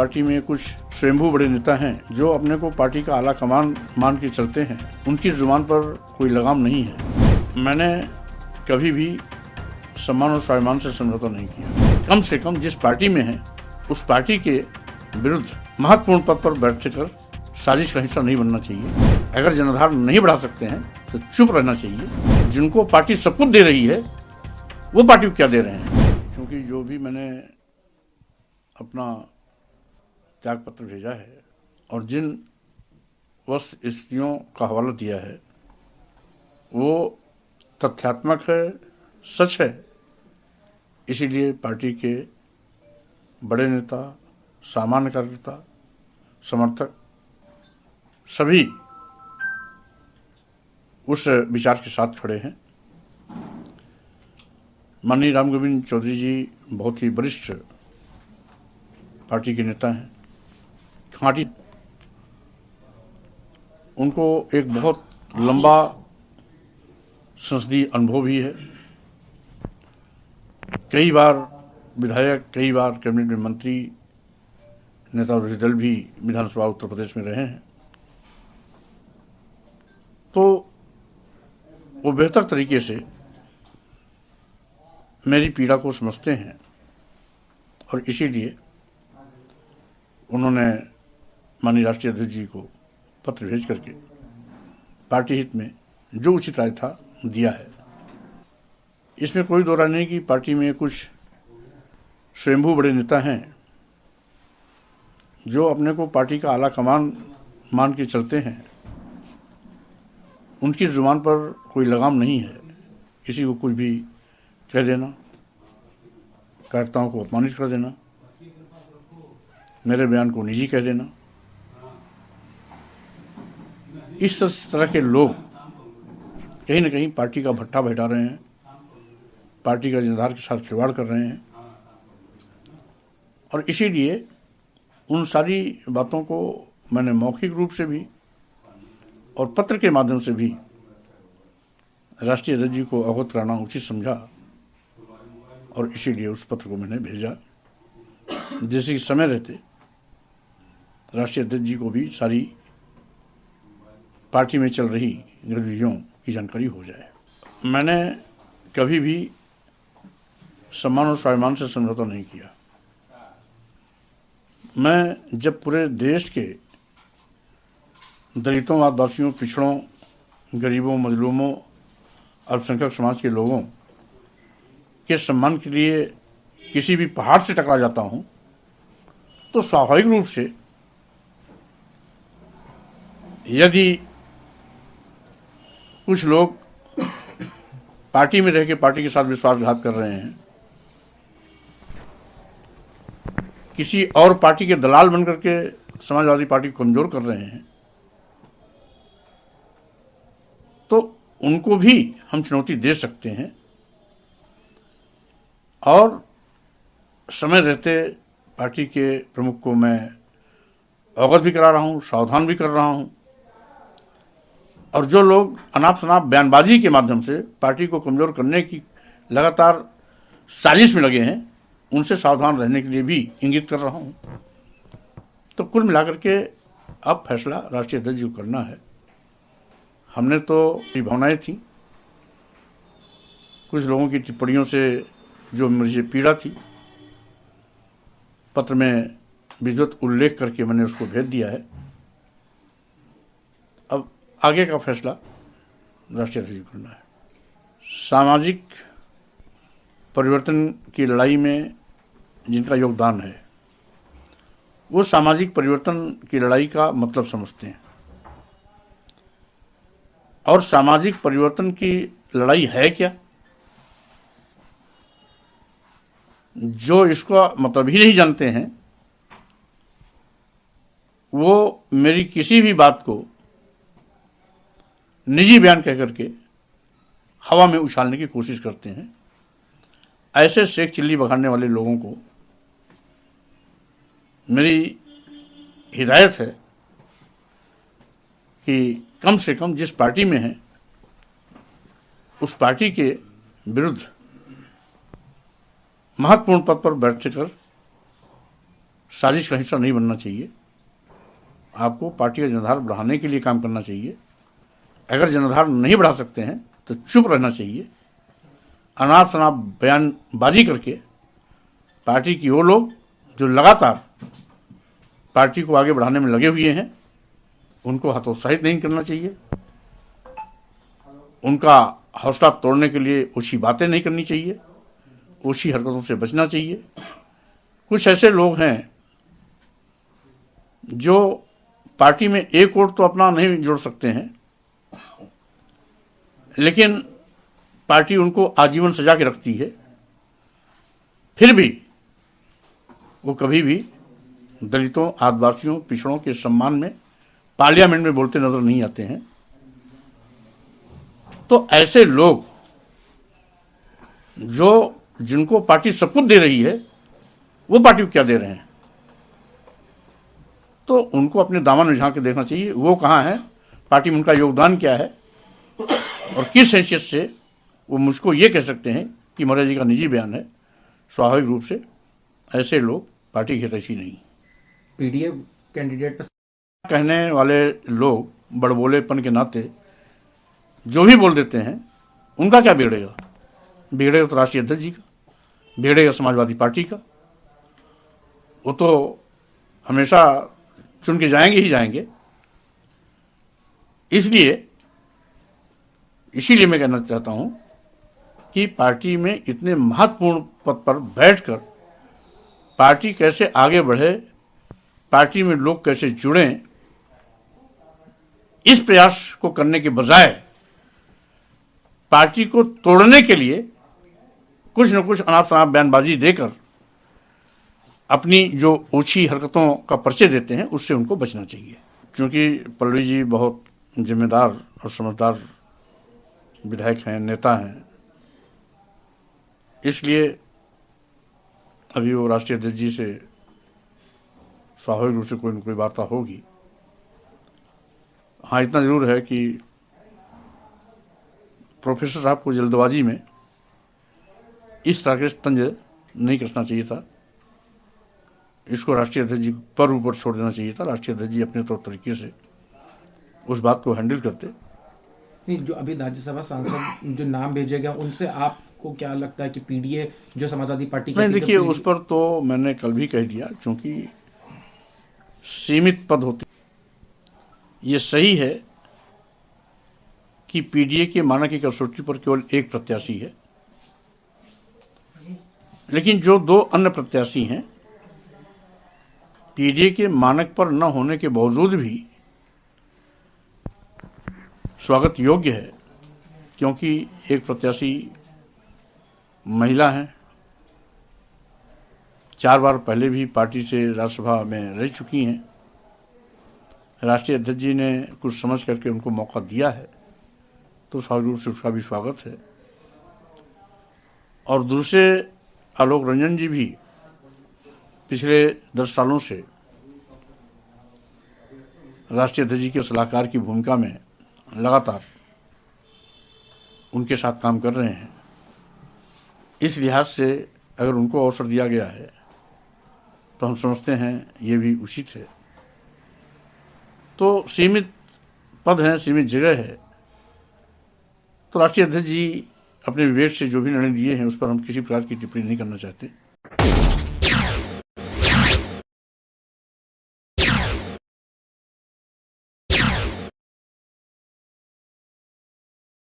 Party में कुछ स्वयंभू बड़े नेता हैं जो अपने को पार्टी का आला कमान मान के चलते हैं, उनकी जुबान पर कोई लगाम नहीं है। मैंने कभी भी सम्मान और स्वाभिमान से समझौता नहीं किया। कम से कम जिस पार्टी में है उस पार्टी के विरुद्ध महत्वपूर्ण पद पर बैठकर साजिश का हिस्सा नहीं बनना चाहिए। अगर जनाधार नहीं बढ़ा सकते हैं तो चुप रहना चाहिए। जिनको पार्टी सब कुछ दे रही है वो पार्टी को क्या दे रहे हैं? क्योंकि जो भी मैंने अपना त्याग पत्र भेजा है और जिन वस्त स्थितियों का हवाला दिया है वो तथ्यात्मक है, सच है। इसीलिए पार्टी के बड़े नेता, सामान्य कार्यकर्ता, समर्थक सभी उस विचार के साथ खड़े हैं। माननीय राम गोविंद चौधरी जी बहुत ही वरिष्ठ पार्टी के नेता हैं, खांटी। उनको एक बहुत लंबा संसदीय अनुभव भी है। कई बार विधायक, कई बार कैबिनेट में मंत्री, नेता विरोधी दल भी विधानसभा उत्तर प्रदेश में रहे हैं। तो वो बेहतर तरीके से मेरी पीड़ा को समझते हैं और इसीलिए उन्होंने माननीय राष्ट्रीय अध्यक्ष जी को पत्र भेज करके पार्टी हित में जो उचित राय था दिया है। इसमें कोई दो राय नहीं कि पार्टी में कुछ स्वयंभू बड़े नेता हैं जो अपने को पार्टी का आला कमान मान के चलते हैं, उनकी जुबान पर कोई लगाम नहीं है। किसी को कुछ भी कह देना, कार्यकर्ताओं को अपमानित कर देना, मेरे बयान को निजी कह देना, इस तरह के लोग कहीं न कहीं पार्टी का भट्ठा बैठा रहे हैं, पार्टी का जनाधार के साथ खिलवाड़ कर रहे हैं। और इसीलिए उन सारी बातों को मैंने मौखिक रूप से भी और पत्र के माध्यम से भी राष्ट्रीय अध्यक्ष जी को अवगत कराना उचित समझा और इसीलिए उस पत्र को मैंने भेजा। जैसे कि समय रहते राष्ट्रीय अध्यक्ष जी को भी सारी पार्टी में चल रही गतिविधियों की जानकारी हो जाए। मैंने कभी भी सम्मान और स्वाभिमान से समझौता नहीं किया। मैं जब पूरे देश के दलितों, आदिवासियों, पिछड़ों, गरीबों, मजलूमों, अल्पसंख्यक समाज के लोगों के सम्मान के लिए किसी भी पहाड़ से टकरा जाता हूं तो स्वाभाविक रूप से यदि कुछ लोग पार्टी में रह के पार्टी के साथ विश्वासघात कर रहे हैं, किसी और पार्टी के दलाल बनकर के समाजवादी पार्टी को कमजोर कर रहे हैं, तो उनको भी हम चुनौती दे सकते हैं। और समय रहते पार्टी के प्रमुख को मैं अवगत भी करा रहा हूं, सावधान भी कर रहा हूं। और जो लोग अनाप शनाप बयानबाजी के माध्यम से पार्टी को कमजोर करने की लगातार साजिश में लगे हैं, उनसे सावधान रहने के लिए भी इंगित कर रहा हूं। तो कुल मिलाकर के अब फैसला राष्ट्रीय अध्यक्ष जी को करना है। हमने तो भावनाएं थी, कुछ लोगों की टिप्पणियों से जो मुझे पीड़ा थी, पत्र में विधिवत उल्लेख करके मैंने उसको भेज दिया है। अब आगे का फैसला राष्ट्रीय अध्यक्ष जी को करना है। सामाजिक परिवर्तन की लड़ाई में जिनका योगदान है वो सामाजिक परिवर्तन की लड़ाई का मतलब समझते हैं। और सामाजिक परिवर्तन की लड़ाई है क्या? जो इसका मतलब ही नहीं जानते हैं वो मेरी किसी भी बात को निजी बयान कह करके हवा में उछालने की कोशिश करते हैं। ऐसे शेख चिल्ली बखाने वाले लोगों को मेरी हिदायत है कि कम से कम जिस पार्टी में है उस पार्टी के विरुद्ध महत्वपूर्ण पद पर बैठकर साजिश का हिस्सा नहीं बनना चाहिए। आपको पार्टी का जनाधार बढ़ाने के लिए काम करना चाहिए। अगर जनाधार नहीं बढ़ा सकते हैं तो चुप रहना चाहिए। अनाप शनाप बयानबाजी करके पार्टी की वो लोग जो लगातार पार्टी को आगे बढ़ाने में लगे हुए हैं, उनको हतोत्साहित नहीं करना चाहिए। उनका हौसला तोड़ने के लिए ऊंची बातें नहीं करनी चाहिए, ऊंची हरकतों से बचना चाहिए। कुछ ऐसे लोग हैं जो पार्टी में एक वोट तो अपना नहीं जोड़ सकते हैं, लेकिन पार्टी उनको आजीवन सजा के रखती है, फिर भी वो कभी भी दलितों, आदिवासियों, पिछड़ों के सम्मान में पार्लियामेंट में बोलते नजर नहीं आते हैं। तो ऐसे लोग जो जिनको पार्टी सब कुछ दे रही है, वो पार्टी को क्या दे रहे हैं, तो उनको अपने दामन में झांक के देखना चाहिए। वो कहाँ है, पार्टी में उनका योगदान क्या है, और किस हैसियत से वो मुझको ये कह सकते हैं कि मौर्य जी का निजी बयान है। स्वाभाविक रूप से ऐसे लोग पार्टी के हितैषी नहीं। पीडीए कैंडिडेट पर कहने वाले लोग बड़बोलेपन के नाते जो भी बोल देते हैं, उनका क्या बिगड़ेगा? बिगड़ेगा तो राष्ट्रीय अध्यक्ष जी का, बिगड़ेगा समाजवादी पार्टी का। वो तो हमेशा चुन के जाएंगे ही जाएंगे। इसीलिए मैं कहना चाहता हूं कि पार्टी में इतने महत्वपूर्ण पद पर बैठकर पार्टी कैसे आगे बढ़े, पार्टी में लोग कैसे जुड़ें, इस प्रयास को करने के बजाय पार्टी को तोड़ने के लिए कुछ न कुछ अनाप शनाप बयानबाजी देकर अपनी जो ऊंची हरकतों का परिचय देते हैं, उससे उनको बचना चाहिए। क्योंकि पल्लवी जी बहुत जिम्मेदार और समझदार विधायक हैं, नेता हैं, इसलिए अभी वो राष्ट्रीय अध्यक्ष जी से स्वाभाविक रूप से कोई न कोई वार्ता होगी। हाँ, इतना जरूर है कि प्रोफेसर साहब को जल्दबाजी में इस तरह के तंज नहीं कसना चाहिए था। इसको राष्ट्रीय अध्यक्ष जी पर ऊपर छोड़ देना चाहिए था। राष्ट्रीय अध्यक्ष जी अपने तौर तरीके से उस बात को हैंडल करते। नहीं, जो अभी राज्यसभा सांसद जो नाम भेजे गए, उनसे आपको क्या लगता है कि पीडीए जो समाजवादी पार्टी नहीं, देखिए, उस पर तो मैंने कल भी कह दिया, क्योंकि सीमित पद होते। ये सही है कि पीडीए के मानक की कसौटी पर केवल एक प्रत्याशी है, लेकिन जो दो अन्य प्रत्याशी हैं पीडीए के मानक पर न होने के बावजूद भी स्वागत योग्य है, क्योंकि एक प्रत्याशी महिला हैं, 4 बार पहले भी पार्टी से राज्यसभा में रह चुकी हैं। राष्ट्रीय अध्यक्ष जी ने कुछ समझ करके उनको मौका दिया है, तो स्वाभाविक रूप से उसका भी स्वागत है। और दूसरे आलोक रंजन जी भी पिछले 10 सालों से राष्ट्रीय अध्यक्ष जी के सलाहकार की भूमिका में लगातार उनके साथ काम कर रहे हैं। इस लिहाज से अगर उनको अवसर दिया गया है तो हम समझते हैं ये भी उचित है। तो सीमित पद हैं, सीमित जगह है, तो राष्ट्रीय अध्यक्ष जी अपने विवेक से जो भी निर्णय दिए हैं उस पर हम किसी प्रकार की टिप्पणी नहीं करना चाहते।